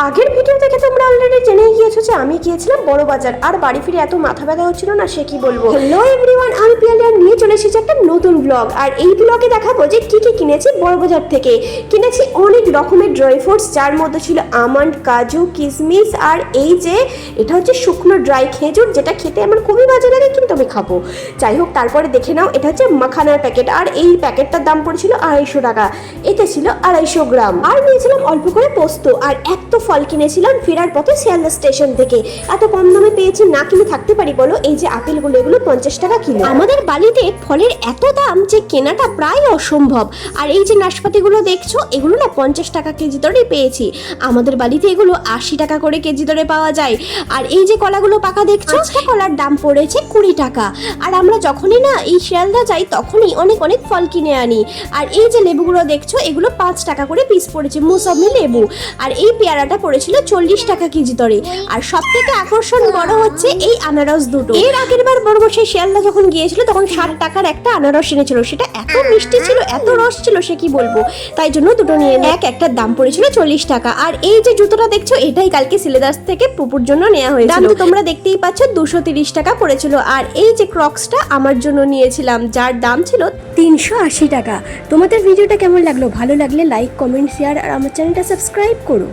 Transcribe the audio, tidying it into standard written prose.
আগের ভিডিও থেকে তোমরা অলরেডি জেনেই গিয়েছো যে আমি গিয়েছিলাম বড় বাজার, আর বাড়ি ফিরে এত মাথা ব্যথা হচ্ছিল না সে কি বলবো। হ্যালো এভরিওয়ান, আমি পিয়ালিয়া নিয়ে চলে এসেছি একটা নতুন ব্লগ। আর এই ব্লগে দেখাবো যে কি কি কিনেছি বড় বাজার থেকে। কিনেছি অনেক রকমের ড্রাই ফ্রুটস, যার মধ্যে ছিল আমন্ড, কাজু, কিশমিশ, আর এই যে এটা হচ্ছে শুকনো ড্রাই খেজুর, যেটা খেতে আমার খুবই বাজে লাগে কিন্তু আমি খাবো। যাই হোক, তারপরে দেখে নাও এটা হচ্ছে মাখানার প্যাকেট, আর এই প্যাকেটটার দাম পড়েছিল 250 টাকা। এতে ছিল 250 গ্রাম। আর নিয়েছিলাম অল্প করে পোস্ত, আর এক তো ফল কিনেছিলাম ফেরার পথে শিয়ালদা স্টেশন থেকে। এত কম দামে পেয়েছি, না কিনে থাকতে পারি বলো। এই যে আপেলগুলো, এগুলো 50 টাকা কিলো। আমাদের বালিতে ফলের এত দাম যে কেনাটা প্রায় অসম্ভব। আর এই যে নাশপাতিগুলো দেখছো, এগুলো না 50 টাকা কেজি দরে পেয়েছি। আমাদের বালিতে এগুলো 80 টাকা করে কেজি দরে পাওয়া যায়। আর এই যে কলাগুলো পাকা দেখছো, কলার দাম পড়েছে 20 টাকা। আর আমরা যখনই না এই শিয়ালদা যাই তখনই অনেক অনেক ফল কিনে আনি। আর এই যে লেবুগুলো দেখছো, এগুলো 5 টাকা করে পিস পড়েছে, মৌসুমী লেবু। আর এই পেয়ারাটা পড়েছিল 40 টাকা কেজি দরে। আর সব থেকে আকর্ষণ বড় হচ্ছে এই আনারস দুটো। এর আগের বার বড় বসে শিয়ালদা যখন গিয়েছিল তখন 60 টাকার একটা আনারস এনেছিল, সেটা এত মিষ্টি ছিল, এত রস ছিল সে কি বলবো। তাই জন্য দুটো নিয়ে একটার দাম পড়েছিল 40 টাকা। আর এই যে জুতোটা দেখছো, এটাই কালকে সিলেদাস থেকে পুপুর জন্য নেওয়া হয়েছিল। দাম তো তোমরা দেখতেই পাচ্ছ, 230 টাকা পড়েছিল। আর এই যে ক্রক্সটা আমার জন্য নিয়েছিলাম, যার দাম ছিল 380 টাকা। তোমাদের ভিডিওটা কেমন লাগলো? ভালো লাগলে লাইক, কমেন্ট, শেয়ার আর আমার চ্যানেলটা সাবস্ক্রাইব করো।